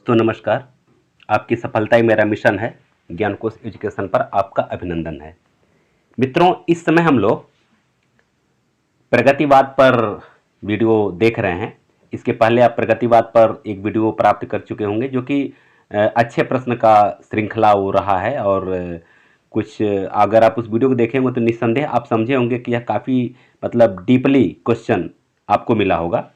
तो नमस्कार। आपकी सफलता ही मेरा मिशन है। ज्ञान कोश एजुकेशन पर आपका अभिनंदन है। मित्रों, इस समय हम लोग प्रगतिवाद पर वीडियो देख रहे हैं। इसके पहले आप प्रगतिवाद पर एक वीडियो प्राप्त कर चुके होंगे, जो कि अच्छे प्रश्न का श्रृंखला हो रहा है। और कुछ अगर आप उस वीडियो को देखेंगे तो निस्संदेह आप समझे होंगे कि यह काफ़ी मतलब डीपली क्वेश्चन आपको मिला होगा।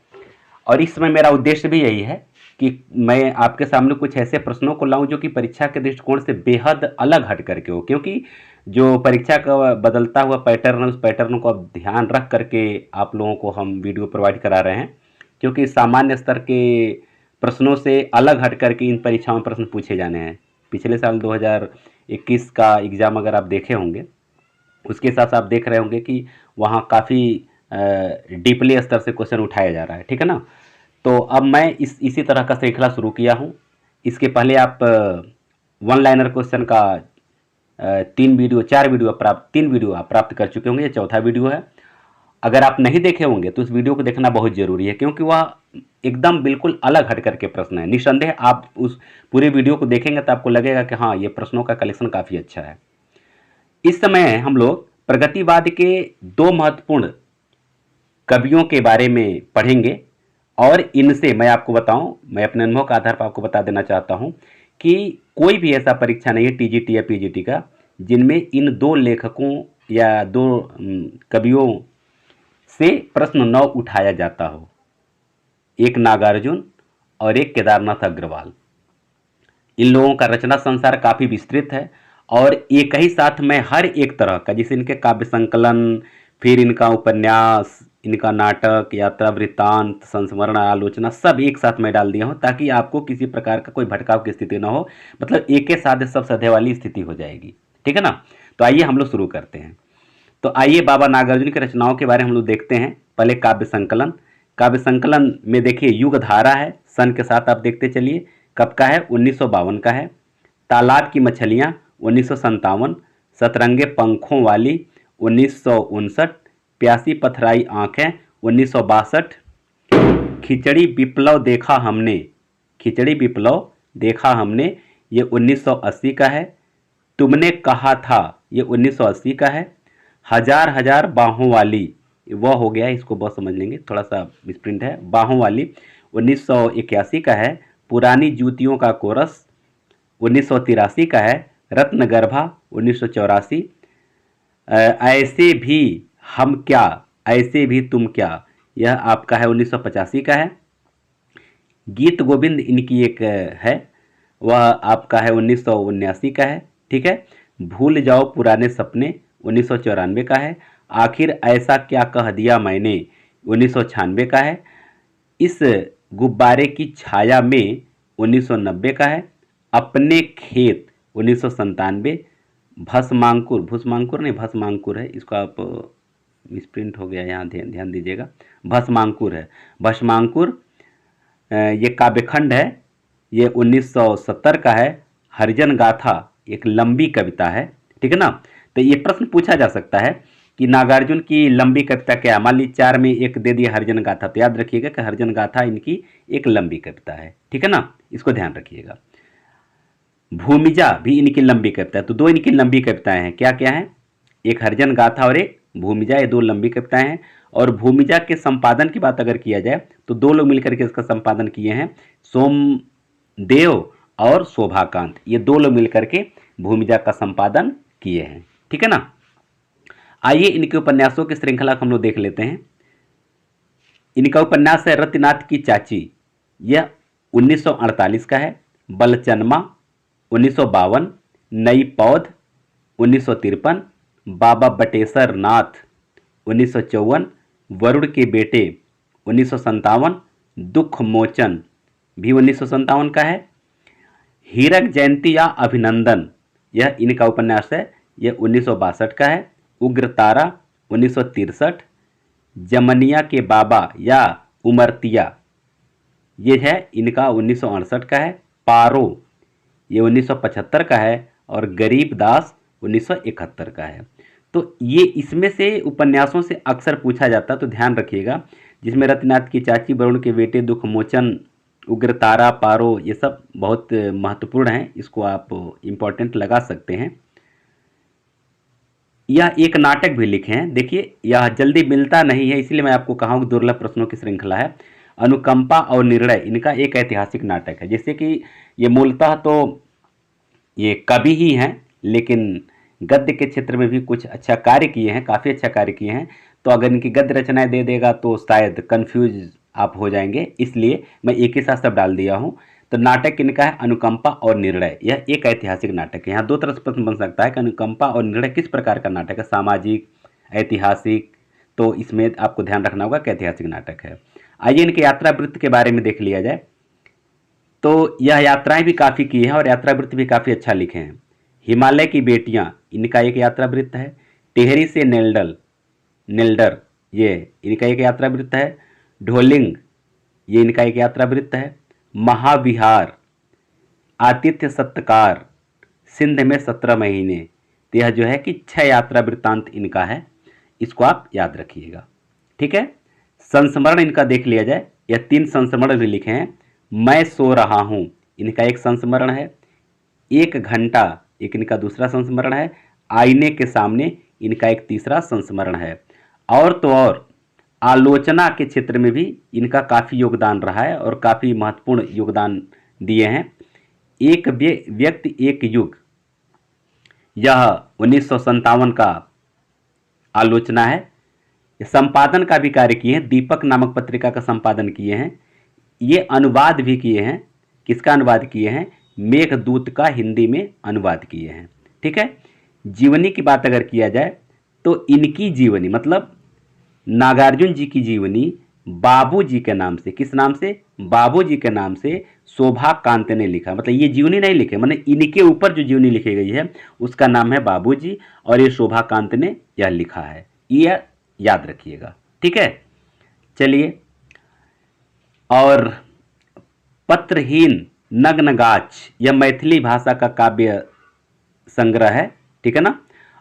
और इस समय मेरा उद्देश्य भी यही है कि मैं आपके सामने कुछ ऐसे प्रश्नों को लाऊं जो कि परीक्षा के दृष्टिकोण से बेहद अलग हट करके हो, क्योंकि जो परीक्षा का बदलता हुआ पैटर्न है, उस पैटर्न को अब ध्यान रख करके आप लोगों को हम वीडियो प्रोवाइड करा रहे हैं। क्योंकि सामान्य स्तर के प्रश्नों से अलग हट करके इन परीक्षाओं में प्रश्न पूछे जाने हैं। पिछले साल 2021 का एग्ज़ाम अगर आप देखे होंगे, उसके साथ साथ आप देख रहे होंगे कि वहाँ काफ़ी डीपली स्तर से क्वेश्चन उठाया जा रहा है। ठीक है ना। तो अब मैं इसी तरह का श्रृंखला शुरू किया हूँ। इसके पहले आप वन लाइनर क्वेश्चन का 3 वीडियो आप प्राप्त कर चुके होंगे। ये चौथा वीडियो है। अगर आप नहीं देखे होंगे तो इस वीडियो को देखना बहुत ज़रूरी है, क्योंकि वह एकदम बिल्कुल अलग हट करके प्रश्न है। निस्संदेह आप उस पूरे वीडियो को देखेंगे तो आपको लगेगा कि हाँ, ये प्रश्नों का कलेक्शन काफ़ी अच्छा है। इस समय हम लोग प्रगतिवाद के 2 महत्वपूर्ण कवियों के बारे में पढ़ेंगे। और इनसे मैं आपको बताऊं, मैं अपने अनुभव के आधार पर आपको बता देना चाहता हूं कि कोई भी ऐसा परीक्षा नहीं है टीजीटी या पीजीटी का जिनमें इन 2 लेखकों या 2 कवियों से प्रश्न न उठाया जाता हो। एक नागार्जुन और एक केदारनाथ अग्रवाल। इन लोगों का रचना संसार काफ़ी विस्तृत है और एक ही साथ में हर एक तरह का, जैसे इनके काव्य संकलन, फिर इनका उपन्यास, इनका नाटक, यात्रा वृत्तांत, संस्मरण, आलोचना, सब एक साथ में डाल दिया हूँ ताकि आपको किसी प्रकार का कोई भटकाव की स्थिति ना हो। मतलब एक के साथ सब सधे वाली स्थिति हो जाएगी। ठीक है ना। तो आइए हम लोग शुरू करते हैं। तो आइए बाबा नागार्जुन की रचनाओं के बारे में हम लोग देखते हैं। पहले काव्य संकलन। काव्य संकलन में देखिए युग धारा है, सन के साथ आप देखते चलिए। कब का है? 1952 का है। तालाब की मछलियाँ 1957। सतरंगे पंखों वाली 1959। प्यासी पथराई आंखें 1962। खिचड़ी विप्लव देखा हमने, खिचड़ी विप्लव देखा हमने, ये 1980 का है। तुमने कहा था, ये 1980 का है। हजार हजार बाहों वाली, वह हो गया, इसको बहुत समझ लेंगे, थोड़ा सा मिसप्रिंट है। बाहों वाली 1981 का है। पुरानी जूतियों का कोरस 1983 का है। रत्नगर्भा 1984। ऐसे भी हम क्या, ऐसे भी तुम क्या, यह आपका है 1985 का है। गीत गोविंद इनकी एक है, वह आपका है 1979 का है। ठीक है। भूल जाओ पुराने सपने 1994 का है। आखिर ऐसा क्या कह दिया मैंने 1996 का है। इस गुब्बारे की छाया में 1990 का है। अपने खेत 1997। भस्मांकुर, भस्मांकुर नहीं भस्मांकुर है, इसको आप मिसप्रिंट हो गया यहाँ, ध्यान दीजिएगा। भस्मांकुर है, भस्मांकुर। ये काव्यखंड है, ये 1970 का है। हरिजन गाथा एक लंबी कविता है। ठीक है ना। तो ये प्रश्न पूछा जा सकता है कि नागार्जुन की लंबी कविता क्या है। मान ली 4 में एक दे दिया हरिजन गाथा, तो याद रखिएगा कि हरिजन गाथा इनकी एक लंबी कविता है। ठीक है ना, इसको ध्यान रखिएगा। भूमिजा भी इनकी लंबी कविता है। तो 2 इनकी लंबी कविताएं हैं। क्या क्या है? एक हरिजन गाथा और एक भूमिजा, ये 2 लंबी कविताएं हैं। और भूमिजा के संपादन की बात अगर किया जाए तो 2 लोग मिलकर के इसका संपादन किए हैं, सोमदेव और शोभाकांत। ये 2 लोग मिलकर के भूमिजा का संपादन किए हैं। ठीक है ना। आइए इनके उपन्यासों की श्रृंखला को हम लोग देख लेते हैं। इनका उपन्यास है रतिनाथ की चाची, यह 1948 का है। बलचनमा 1952। नई पौध 1953। बाबा बटेश्वर नाथ 1954। वरुण के बेटे 1957। दुख मोचन भी 1957 का है। हीरक जयंती या अभिनंदन, यह इनका उपन्यास है, यह 1962 का है। उग्र तारा 1963। जमनिया के बाबा या उमरतिया, ये है इनका 1968 का है। पारो ये 1975 का है। और गरीब दास 1971 का है। तो ये इसमें से उपन्यासों से अक्सर पूछा जाता, तो ध्यान रखिएगा। जिसमें रतिनाथ की चाची, वरुण के बेटे, दुख मोचन उग्रतारा, पारो, ये सब बहुत महत्वपूर्ण हैं, इसको आप इम्पोर्टेंट लगा सकते हैं। यह एक नाटक भी लिखे हैं। देखिए यह जल्दी मिलता नहीं है, इसलिए मैं आपको कहा हूँ दुर्लभ प्रश्नों की श्रृंखला है। अनुकंपा और निर्णय इनका एक ऐतिहासिक नाटक है। जैसे कि ये मूलतः तो ये कवि ही हैं, लेकिन गद्य के क्षेत्र में भी कुछ अच्छा कार्य किए हैं, काफ़ी अच्छा कार्य किए हैं। तो अगर इनकी गद्य रचनाएं दे देगा तो शायद कंफ्यूज आप हो जाएंगे, इसलिए मैं एक ही साथ सब डाल दिया हूँ। तो नाटक इनका है अनुकंपा और निर्णय। यह एक ऐतिहासिक नाटक है। यहाँ दो तरह से प्रश्न बन सकता है कि अनुकंपा और निर्णय किस प्रकार का नाटक है, सामाजिक, ऐतिहासिक। तो इसमें आपको ध्यान रखना होगा कि ऐतिहासिक नाटक है। आइए इनके यात्रा वृत्त के बारे में देख लिया जाए। तो यह यात्राएं भी काफ़ी की हैं और यात्रा वृत्त भी काफ़ी अच्छा लिखे हैं। हिमालय की बेटियां इनका एक यात्रा वृत्त है। टिहरी से नेल्डर ये इनका एक यात्रा वृत्त है। ढोलिंग ये इनका एक यात्रा वृत्त है। महाविहार, आतिथ्य सत्कार, सिंध में 17 महीने। तो यह जो है कि 6 यात्रा वृत्तांत इनका है, इसको आप याद रखिएगा। ठीक है। संस्मरण इनका देख लिया जाए। यह 3 संस्मरण भी लिखे हैं। मैं सो रहा हूँ इनका एक संस्मरण है। 1 घंटा एक इनका दूसरा संस्मरण है। आईने के सामने इनका एक तीसरा संस्मरण है। और तो और आलोचना के क्षेत्र में भी इनका काफ़ी योगदान रहा है और काफ़ी महत्वपूर्ण योगदान दिए हैं। एक व्यक्ति एक युग, यह 1957 का आलोचना है। संपादन का भी कार्य किए हैं, दीपक नामक पत्रिका का संपादन किए हैं। ये अनुवाद भी किए हैं। किसका अनुवाद किए हैं? मेघदूत का हिंदी में अनुवाद किए हैं। ठीक है। जीवनी की बात अगर किया जाए तो इनकी जीवनी मतलब नागार्जुन जी की जीवनी बाबूजी के नाम से, किस नाम से? बाबूजी के नाम से शोभा कांत ने लिखा। मतलब ये जीवनी नहीं लिखे, मतलब इनके ऊपर जो जीवनी लिखी गई है उसका नाम है बाबूजी और ये शोभा कांत ने यह लिखा है। ये याद रखिएगा। ठीक है। चलिए, और पत्रहीन नग्नगाछ यह मैथिली भाषा का काव्य संग्रह है। ठीक है ना।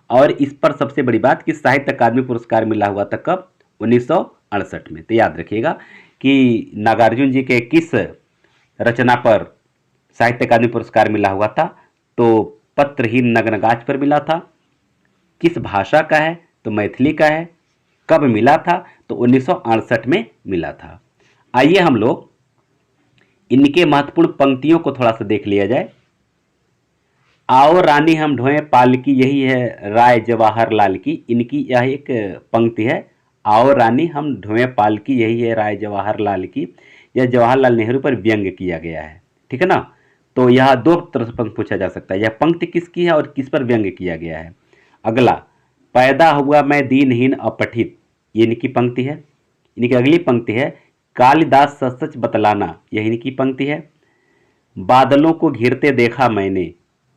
और इस पर सबसे बड़ी बात कि साहित्य अकादमी पुरस्कार मिला हुआ था कब? 1968 में। तो याद रखिएगा कि नागार्जुन जी के किस रचना पर साहित्य अकादमी पुरस्कार मिला हुआ था। तो पत्रहीन नग्नगाछ पर मिला था। किस भाषा का है? तो मैथिली का है। कब मिला था? तो 1968 में मिला था। आइए हम लोग इनके महत्वपूर्ण पंक्तियों को थोड़ा सा देख लिया जाए। आओ रानी हम ढोए पालकी, यही है राय जवाहरलाल की। इनकी यह एक पंक्ति है। आओ रानी हम ढोए पालकी, यही है राय जवाहरलाल की। यह जवाहरलाल नेहरू पर व्यंग किया गया है। ठीक है ना। तो यह दो तरह से पंक्ति पूछा जा सकता है, यह पंक्ति किसकी है और किस पर व्यंग किया गया है। अगला, पैदा हुआ मैं दीनहीन अपठित, ये इनकी पंक्ति है। इनकी अगली पंक्ति है कालिदास सच सच बतलाना, यह इनकी पंक्ति है। बादलों को घिरते देखा मैंने,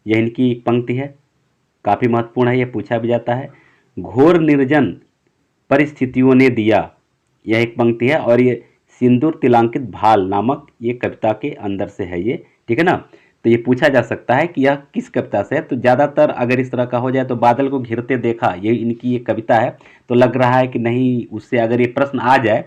यह इनकी एक पंक्ति है, काफ़ी महत्वपूर्ण है, यह पूछा भी जाता है। घोर निर्जन परिस्थितियों ने दिया, यह एक पंक्ति है। और ये सिंदूर तिलांकित भाल नामक ये कविता के अंदर से है ये। ठीक है ना। तो ये पूछा जा सकता है कि यह किस कविता से है। तो ज़्यादातर अगर इस तरह का हो जाए तो बादल को घिरते देखा, ये इनकी एक कविता है। तो लग रहा है कि नहीं, उससे अगर ये प्रश्न आ जाए,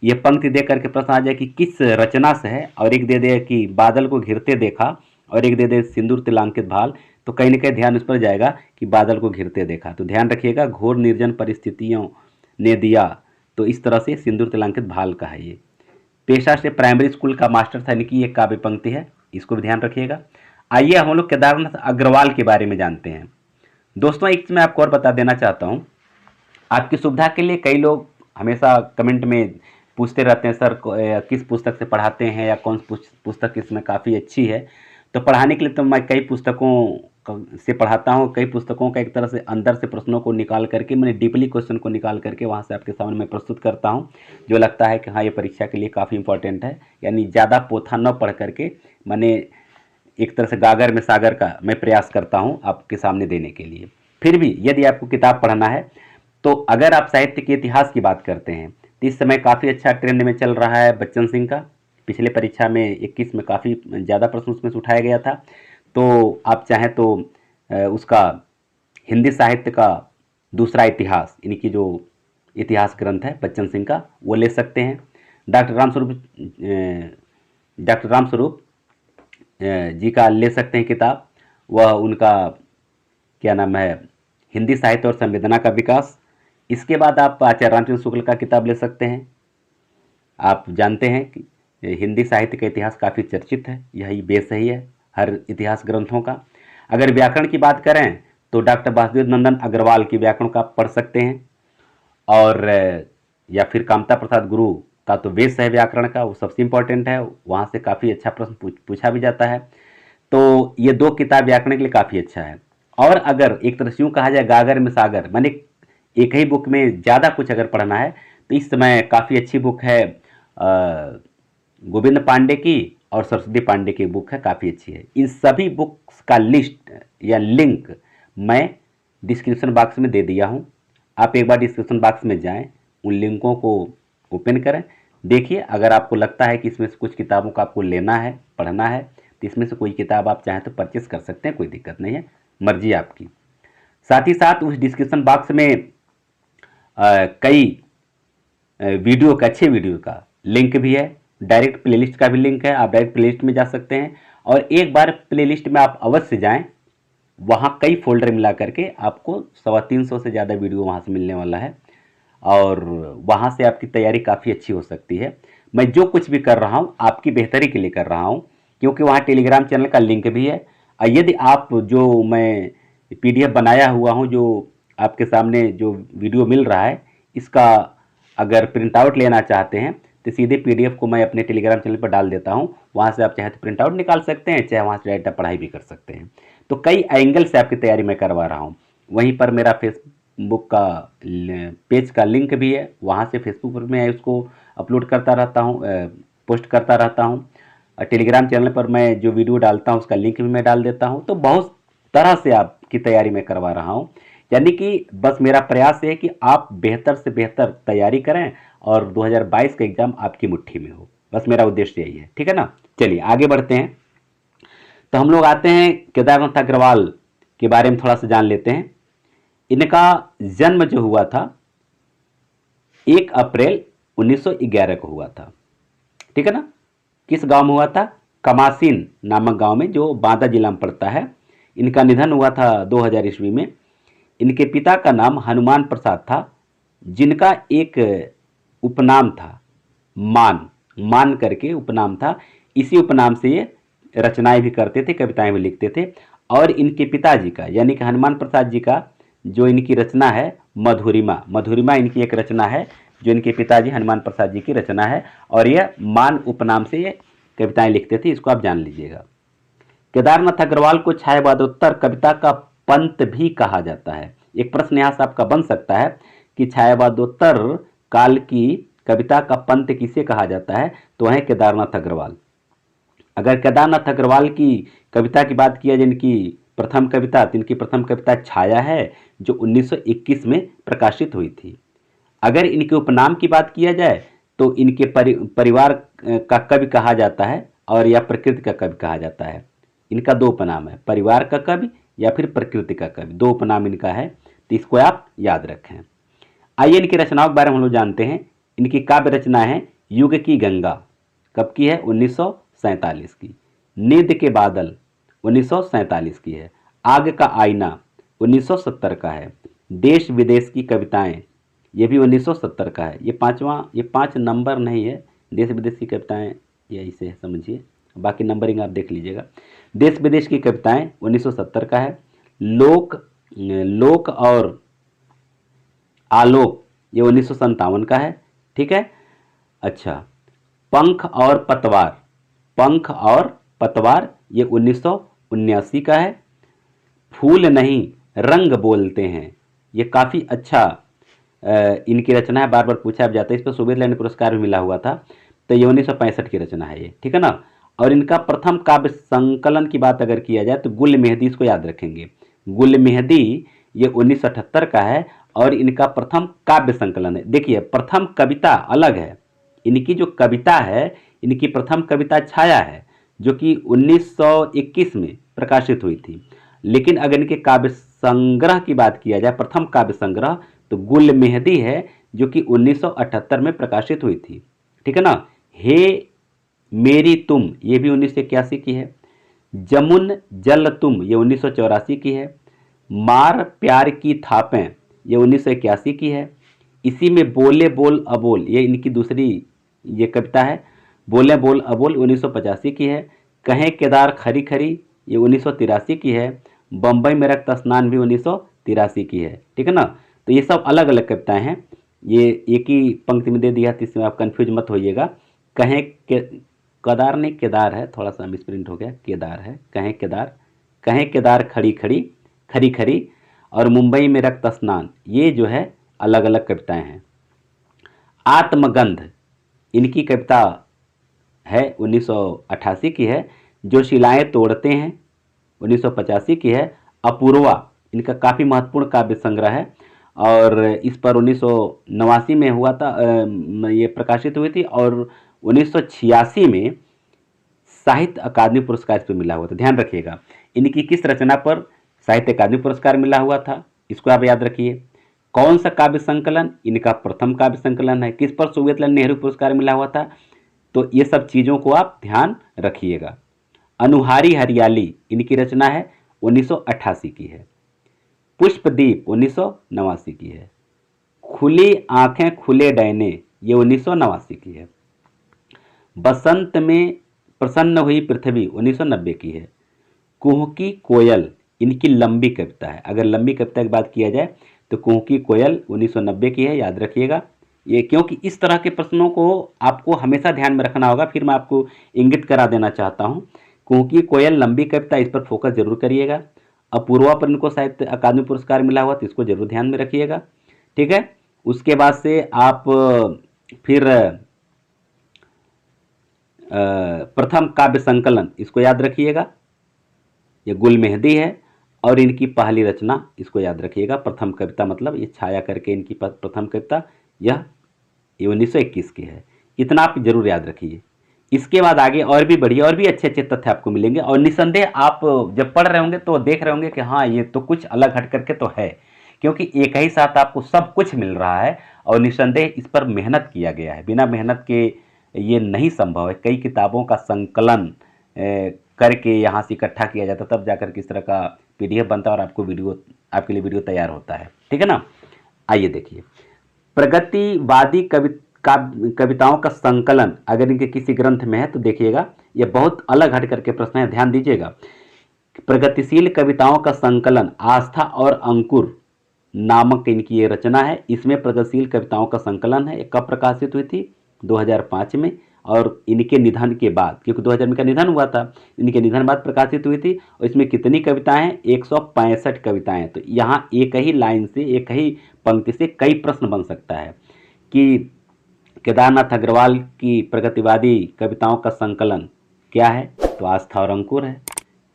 ये पंक्ति दे करके प्रश्न आ जाए कि किस रचना से है, और एक दे दे कि बादल को घिरते देखा, और एक दे दे सिंदूर तिलांकित भाल, तो कहीं ना कहीं ध्यान उस पर जाएगा कि बादल को घिरते देखा। तो ध्यान रखिएगा, घोर निर्जन परिस्थितियों ने दिया, तो इस तरह से सिंदूर तिलांकित भाल का है ये। पेशा से प्राइमरी स्कूल का मास्टर था, इनकी एक काव्य पंक्ति है, इसको भी ध्यान रखिएगा। आइए हम लोग केदारनाथ अग्रवाल के बारे में जानते हैं। दोस्तों एक चीज़ मैं आपको और बता देना चाहता हूँ, आपकी सुविधा के लिए कई लोग हमेशा कमेंट में पूछते रहते हैं, सर किस पुस्तक से पढ़ाते हैं या कौन पुस्तक इसमें काफ़ी अच्छी है। तो पढ़ाने के लिए तो मैं कई पुस्तकों से पढ़ाता हूँ। कई पुस्तकों का एक तरह से अंदर से प्रश्नों को निकाल करके, मैंने डीपली क्वेश्चन को निकाल करके वहाँ से आपके सामने मैं प्रस्तुत करता हूँ, जो लगता है कि हाँ ये परीक्षा के लिए काफ़ी इंपॉर्टेंट है। यानी ज़्यादा पोथा न पढ़ करके मैंने एक तरह से गागर में सागर का मैं प्रयास करता हूँ आपके सामने देने के लिए। फिर भी यदि आपको किताब पढ़ना है तो अगर आप साहित्य के इतिहास की बात करते हैं तो इस समय काफ़ी अच्छा ट्रेंड में चल रहा है बच्चन सिंह का। पिछले परीक्षा में 21 में काफ़ी ज़्यादा प्रश्न उसमें से उठाया गया था। तो आप चाहें तो उसका हिंदी साहित्य का दूसरा इतिहास, इनकी जो इतिहास ग्रंथ है बच्चन सिंह का, वो ले सकते हैं। डॉक्टर रामस्वरूप डॉक्टर रामस्वरूप जी का ले सकते हैं किताब। वह उनका क्या नाम है, हिंदी साहित्य और संवेदना का विकास। इसके बाद आप आचार्य रामचंद्र शुक्ल का किताब ले सकते हैं। आप जानते हैं कि हिंदी साहित्य का इतिहास काफ़ी चर्चित है, यही बेस ही है हर इतिहास ग्रंथों का। अगर व्याकरण की बात करें तो डॉक्टर वासुदेव नंदन अग्रवाल की व्याकरण का पढ़ सकते हैं, और या फिर कामता प्रसाद गुरु का तो बेस है व्याकरण का, वो सबसे इम्पोर्टेंट है, वहाँ से काफ़ी अच्छा प्रश्न पूछा भी जाता है। तो ये दो किताब व्याकरण के लिए काफ़ी अच्छा है। और अगर एक तरह से यूँ कहा जाए गागर में सागर, माने एक ही बुक में ज़्यादा कुछ अगर पढ़ना है तो इस समय काफ़ी अच्छी बुक है गोविंद पांडे की, और सरस्वती पांडे की बुक है, काफ़ी अच्छी है। इन सभी बुक्स का लिस्ट या लिंक मैं डिस्क्रिप्शन बॉक्स में दे दिया हूँ। आप एक बार डिस्क्रिप्शन बॉक्स में जाएं, उन लिंकों को ओपन करें, देखिए। अगर आपको लगता है कि इसमें से कुछ किताबों का आपको लेना है, पढ़ना है, तो इसमें से कोई किताब आप चाहें तो परचेस कर सकते हैं, कोई दिक्कत नहीं है, मर्जी आपकी। साथ ही साथ उस डिस्क्रिप्शन बॉक्स में कई वीडियो का, अच्छे वीडियो का लिंक भी है, डायरेक्ट प्लेलिस्ट का भी लिंक है, आप डायरेक्ट प्लेलिस्ट में जा सकते हैं। और एक बार प्लेलिस्ट में आप अवश्य जाएं, वहाँ कई फोल्डर मिला करके आपको 350 से ज़्यादा वीडियो वहाँ से मिलने वाला है, और वहाँ से आपकी तैयारी काफ़ी अच्छी हो सकती है। मैं जो कुछ भी कर रहा हूँ आपकी बेहतरी के लिए कर रहा हूँ, क्योंकि वहाँ टेलीग्राम चैनल का लिंक भी है। यदि आप जो मैं पीडीएफ बनाया हुआ हूँ, जो आपके सामने जो वीडियो मिल रहा है, इसका अगर प्रिंट आउट लेना चाहते हैं तो सीधे पीडीएफ को मैं अपने टेलीग्राम चैनल पर डाल देता हूँ, वहाँ से आप चाहे तो प्रिंट आउट निकाल सकते हैं, चाहे वहाँ से डायरेक्ट पढ़ाई भी कर सकते हैं। तो कई एंगल से आपकी तैयारी मैं करवा रहा हूँ। वहीं पर मेरा फेसबुक का पेज का लिंक भी है, वहाँ से फेसबुक पर मैं उसको अपलोड करता रहता हूँ, पोस्ट करता रहता हूँ। टेलीग्राम चैनल पर मैं जो वीडियो डालता हूँ उसका लिंक भी मैं डाल देता हूँ। तो बहुत तरह से आपकी तैयारी मैं करवा रहा हूँ, यानी कि बस मेरा प्रयास है कि आप बेहतर से बेहतर तैयारी करें और 2022 का एग्ज़ाम आपकी मुट्ठी में हो, बस मेरा उद्देश्य यही है, ठीक है ना। चलिए आगे बढ़ते हैं। तो हम लोग आते हैं केदारनाथ अग्रवाल के बारे में थोड़ा सा जान लेते हैं। इनका जन्म जो हुआ था 1 अप्रैल 1911 को हुआ था, ठीक है ना। किस गांव में हुआ था? कमासीन नामक गांव में, जो बांदा जिला में पड़ता है। इनका निधन हुआ था 2000 ईस्वी में। इनके पिता का नाम हनुमान प्रसाद था, जिनका एक उपनाम था मान, मान करके उपनाम था। इसी उपनाम से ये रचनाएं भी करते थे, कविताएं भी लिखते थे। और इनके पिताजी का यानी कि हनुमान प्रसाद जी का जो इनकी रचना है मधुरिमा, मधुरिमा इनकी एक रचना है जो इनके पिताजी हनुमान प्रसाद जी की रचना है, और यह मान उपनाम से ये कविताएं लिखते थे, इसको आप जान लीजिएगा। केदारनाथ अग्रवाल को छायावादोत्तर कविता का पंत भी कहा जाता है। एक प्रश्न यहाँ से आपका बन सकता है कि छायावादोत्तर काल की कविता का पंत किसे कहा जाता है, तो है केदारनाथ अग्रवाल। अगर केदारनाथ अग्रवाल की कविता की बात किया जाए, इनकी प्रथम कविता, तो इनकी प्रथम कविता छाया है, जो 1921 में प्रकाशित हुई थी। अगर इनके उपनाम की बात किया जाए तो इनके परिवार का कवि कहा जाता है, और या प्रकृति का कवि कहा जाता है। इनका दो उपनाम है, परिवार का कवि या फिर प्रकृति का कवि, दो उपनाम इनका है, तो इसको आप याद रखें। आइए इनकी रचनाओं के बारे में हम लोग जानते हैं। इनकी काव्य रचना है युग की गंगा, कब की है? 1947 की। नींद के बादल 1947 की है। आग का आईना 1970 का है। देश विदेश की कविताएं, ये भी 1970 का है। ये पांच नंबर नहीं है, देश विदेश की कविताएं ये इसे समझिए, बाकी नंबरिंग आप देख लीजिएगा। देश विदेश की कविताएं 1970 का है। लोक लोक और आलोक ये 1957 का है, ठीक है। अच्छा, पंख और पतवार, पंख और पतवार ये 1979 का है। फूल नहीं रंग बोलते हैं, ये काफ़ी अच्छा इनकी रचना है, बार बार पूछा जाता है, इस पर सुबेरलैंड पुरस्कार भी मिला हुआ था। तो ये 1965 की रचना है ये, ठीक है ना। और इनका प्रथम काव्य संकलन की बात अगर किया जाए तो गुल मेहदी, इसको याद रखेंगे, गुल मेहदी ये 1978 का है, और इनका प्रथम काव्य संकलन है। देखिए प्रथम कविता अलग है, इनकी जो कविता है, इनकी प्रथम कविता छाया है, जो कि 1921 में प्रकाशित हुई थी। लेकिन अगर इनके काव्य संग्रह की बात किया जाए, प्रथम काव्य संग्रह, तो गुल मेहदी है, जो कि 1978 में प्रकाशित हुई थी, ठीक है ना। हे मेरी तुम ये भी 1981 की है। जमुन जल तुम ये 1984 की है। मार प्यार की थापें ये 1981 की है। इसी में बोले बोल अबोल ये इनकी दूसरी ये कविता है। बोले बोल अबोल 1985 की है। कहें केदार खरी खरी ये 1983 की है। बम्बई में रक्त स्नान भी 1983 की है। ठीक है ना। तो ये सब अलग अलग कविताएं हैं। ये एक ही पंक्ति में दे दिया तो इसमें आप कंफ्यूज मत होइएगा। कहें के केदार नहीं केदार है, थोड़ा सा मिसप्रिंट हो गया, केदार है। कहें केदार खड़ी खड़ी खरी खरी और मुंबई में रक्त स्नान ये जो है अलग अलग कविताएं हैं। आत्मगंध इनकी कविता है 1988 की है। जो शिलाएं तोड़ते हैं 1985 की है। अपूर्वा इनका काफ़ी महत्वपूर्ण काव्य संग्रह है और इस पर 1989 में हुआ था, ये प्रकाशित हुई थी और 1986 में साहित्य अकादमी पुरस्कार इस पर मिला हुआ था। ध्यान रखिएगा इनकी किस रचना पर साहित्य अकादमी पुरस्कार मिला हुआ था, इसको आप याद रखिए। कौन सा काव्य संकलन, इनका प्रथम काव्य संकलन है। किस पर सोवियत नेहरू पुरस्कार मिला हुआ था, तो ये सब चीज़ों को आप ध्यान रखिएगा। अनुहारी हरियाली इनकी रचना है 1988 की है। पुष्पदीप 1989 की है। खुली आंखें खुले डैने ये 1989 की है। बसंत में प्रसन्न हुई पृथ्वी 1990 की है। कुहू की कोयल इनकी लंबी कविता है। अगर लंबी कविता की बात किया जाए तो कुहू की कोयल 1990 की है, याद रखिएगा ये, क्योंकि इस तरह के प्रश्नों को आपको हमेशा ध्यान में रखना होगा। फिर मैं आपको इंगित करा देना चाहता हूँ। कुहू की कोयल लंबी कविता, इस पर फोकस जरूर करिएगा। अपूर्वा पर इनको साहित्य अकादमी पुरस्कार मिला हुआ तो इसको जरूर ध्यान में रखिएगा। ठीक है। उसके बाद से आप फिर प्रथम काव्य संकलन इसको याद रखिएगा, ये गुल मेहंदी है और इनकी पहली रचना इसको याद रखिएगा। प्रथम कविता मतलब ये छाया करके इनकी प्रथम कविता यह 1921 की है। इतना आप जरूर याद रखिए। इसके बाद आगे और भी बढ़िया और भी अच्छे अच्छे तथ्य आपको मिलेंगे और निसंदेह आप जब पढ़ रहे होंगे तो देख रहे होंगे कि हाँ ये तो कुछ अलग हट करके तो है, क्योंकि एक ही साथ आपको सब कुछ मिल रहा है और निसंदेह इस पर मेहनत किया गया है। बिना मेहनत के ये नहीं संभव है। कई किताबों का संकलन करके यहाँ से इकट्ठा किया जाता तब जाकर किस तरह का PDF बनता है और आपके लिए वीडियो तैयार होता है। ठीक है ना। आइए देखिए, प्रगतिवादी कविताओं का संकलन अगर इनके किसी ग्रंथ में है तो देखिएगा ये बहुत अलग हट करके प्रश्न है, ध्यान दीजिएगा। प्रगतिशील कविताओं का संकलन आस्था और अंकुर नामक इनकी ये रचना है। इसमें प्रगतिशील कविताओं का संकलन है। कब प्रकाशित हुई थी, 2005 में, और इनके निधन के बाद, क्योंकि 2000 में का निधन हुआ था, इनके निधन बाद प्रकाशित हुई थी। और इसमें कितनी कविताएं हैं, 165 कविताएं। तो यहाँ एक ही लाइन से एक ही पंक्ति से कई प्रश्न बन सकता है कि केदारनाथ अग्रवाल की प्रगतिवादी कविताओं का संकलन क्या है, तो आस्था और अंकुर है।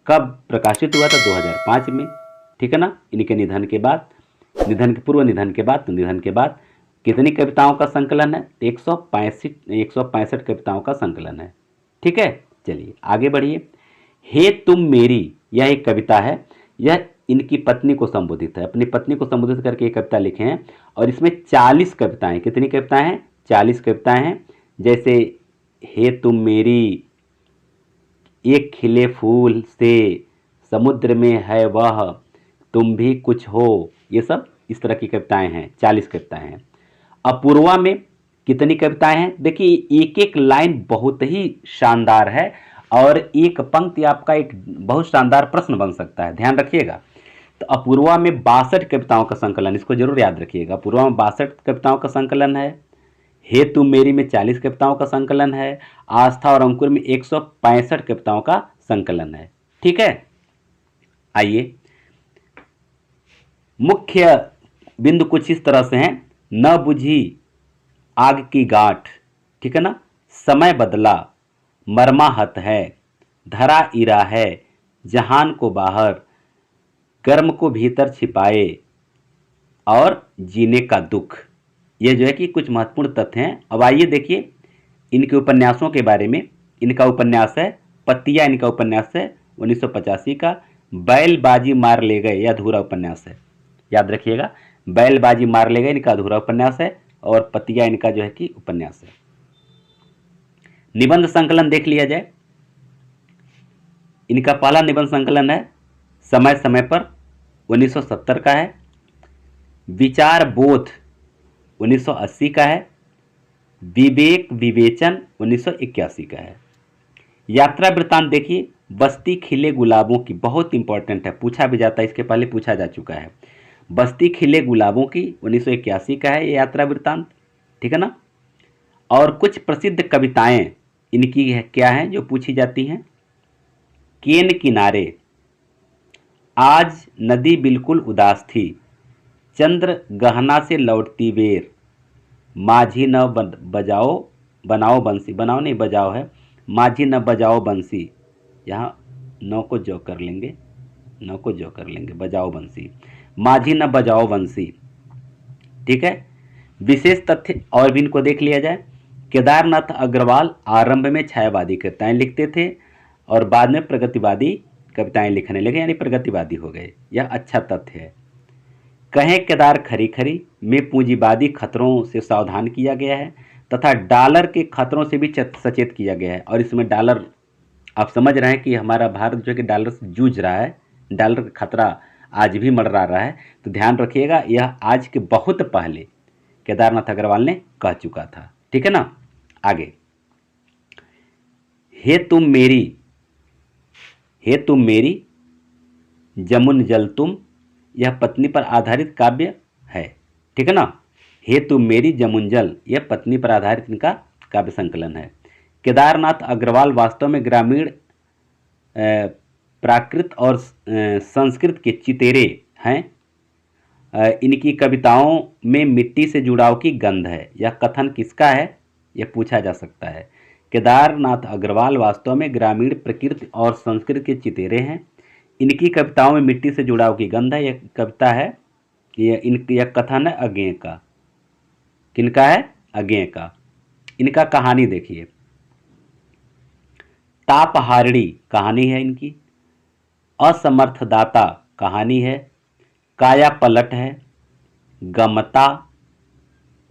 कब प्रकाशित हुआ था, 2005 में। ठीक है ना। इनके निधन के बाद, निधन के पूर्व, निधन के बाद, तो निधन के बाद कितनी कविताओं का संकलन है, 165 कविताओं का संकलन है। ठीक है। चलिए आगे बढ़िए। हे तुम मेरी यह एक कविता है। यह इनकी पत्नी को संबोधित है। अपनी पत्नी को संबोधित करके एक कविता लिखे हैं और इसमें 40 कविताएं, कितनी कविताएं हैं, 40 कविताएं हैं। जैसे हे तुम मेरी, एक खिले फूल से, समुद्र में है वह, तुम भी कुछ हो, ये सब इस तरह की कविताएं हैं। 40 कविताएं हैं। अपूर्वा में कितनी कविताएं हैं, देखिए एक एक लाइन बहुत ही शानदार है और एक पंक्ति आपका एक बहुत शानदार प्रश्न बन सकता है, ध्यान रखिएगा। तो अपूर्वा में 62 कविताओं का संकलन, इसको जरूर याद रखिएगा। अपूर्वा में 62 कविताओं का संकलन है। हे तुम मेरी में 40 कविताओं का संकलन है। आस्था और अंकुर में 165 कविताओं का संकलन है। ठीक है। आइए, मुख्य बिंदु कुछ इस तरह से हैं। न बुझी आग की गांठ, ठीक है ना, समय बदला, मरमाहत है, धरा इरा है, जहान को बाहर, कर्म को भीतर छिपाए और जीने का दुख। ये जो है कि कुछ महत्वपूर्ण तथ्य हैं। अब आइए देखिए इनके उपन्यासों के बारे में। इनका उपन्यास है पतिया, इनका उपन्यास है 1985 का। बैलबाजी मार ले गए, यह अधूरा उपन्यास है, याद रखिएगा। बैलबाजी मार ले गए इनका अधूरा उपन्यास है और पतिया इनका जो है कि उपन्यास है। निबंध संकलन देख लिया जाए। इनका पहला निबंध संकलन है समय समय पर, 1970 का है। विचार बोध 1980 का है। विवेक विवेचन 1981 का है। यात्रा वृत्तांत देखिए, बस्ती खिले गुलाबों की, बहुत इंपॉर्टेंट है, पूछा भी जाता है, इसके पहले पूछा जा चुका है। बस्ती खिले गुलाबों की 1981 का है ये यात्रा वृत्तांत, ठीक है ना। और कुछ प्रसिद्ध कविताएं इनकी है, क्या हैं जो पूछी जाती हैं। केन किनारे, आज नदी बिल्कुल उदास थी, चंद्र गहना से लौटती बेर, माझी न बजाओ बनाओ बंसी, बनाओ नहीं बजाओ है, माझी न बजाओ बंसी, यहाँ नौ को जो कर लेंगे, नौ को जो कर लेंगे, बजाओ बंसी, माझी न बजाओ बंसी, ठीक है। विशेष तथ्य और भी इनको देख लिया जाए। केदारनाथ अग्रवाल आरंभ में छायावादी कविताएं लिखते थे और बाद में प्रगतिवादी कविताएं लिखने लगे, यानी प्रगतिवादी हो गए, यह अच्छा तथ्य है। कहें केदार खरी खरी में पूंजीवादी खतरों से सावधान किया गया है तथा डॉलर के खतरों से भी सचेत किया गया है। और इसमें डॉलर, आप समझ रहे हैं कि हमारा भारत जो है कि डॉलर से जूझ रहा है, डॉलर का खतरा आज भी मंडरा रहा है, तो ध्यान रखिएगा, यह आज के बहुत पहले केदारनाथ अग्रवाल ने कह चुका था, ठीक है ना। आगे, हे तुम मेरी जमुन जल तुम, यह पत्नी पर आधारित काव्य है, ठीक है ना। हे तुम मेरी जमुन जल, यह पत्नी पर आधारित इनका काव्य संकलन है। केदारनाथ अग्रवाल वास्तव में ग्रामीण प्राकृत और संस्कृत के चितेरे हैं। इनकी कविताओं में मिट्टी से जुड़ाव की गंध है। यह कथन किसका है, यह पूछा जा सकता है। केदारनाथ अग्रवाल वास्तव में ग्रामीण प्रकृति और संस्कृत के चितेरे हैं। इनकी कविताओं में मिट्टी से जुड़ाव की गंध है, यह कविता है, यह कथन है अज्ञेय का। किनका है, अज्ञेय का। इनका कहानी देखिए, तापहारिणी कहानी है इनकी, असमर्थदाता कहानी है, काया पलट है, गमता,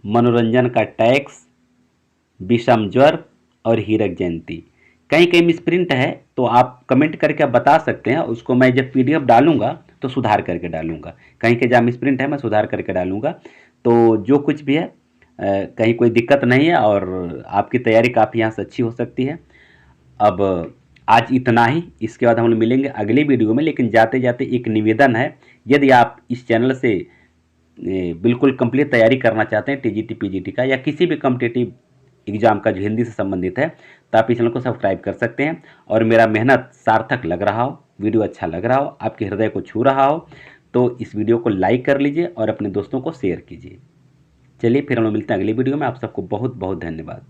मनोरंजन का टैक्स, विषम ज्वर और हीरक जयंती। कहीं कहीं मिसप्रिंट है तो आप कमेंट करके आप बता सकते हैं, उसको मैं जब पीडीएफ डालूंगा तो सुधार करके डालूंगा। कहीं के जहाँ मिसप्रिंट है मैं सुधार करके डालूंगा। तो जो कुछ भी है कहीं कोई दिक्कत नहीं है और आपकी तैयारी काफ़ी यहाँ से अच्छी हो सकती है। अब आज इतना ही, इसके बाद हम लोग मिलेंगे अगली वीडियो में। लेकिन जाते जाते एक निवेदन है, यदि आप इस चैनल से बिल्कुल कंप्लीट तैयारी करना चाहते हैं टीजीटी पीजीटी का या किसी भी कॉम्पिटिटिव एग्जाम का जो हिंदी से संबंधित है, तो आप इस चैनल को सब्सक्राइब कर सकते हैं। और मेरा मेहनत सार्थक लग रहा हो, वीडियो अच्छा लग रहा हो, आपके हृदय को छू रहा हो, तो इस वीडियो को लाइक कर लीजिए और अपने दोस्तों को शेयर कीजिए। चलिए फिर हम लोग मिलते हैं अगली वीडियो में। आप सबको बहुत बहुत धन्यवाद।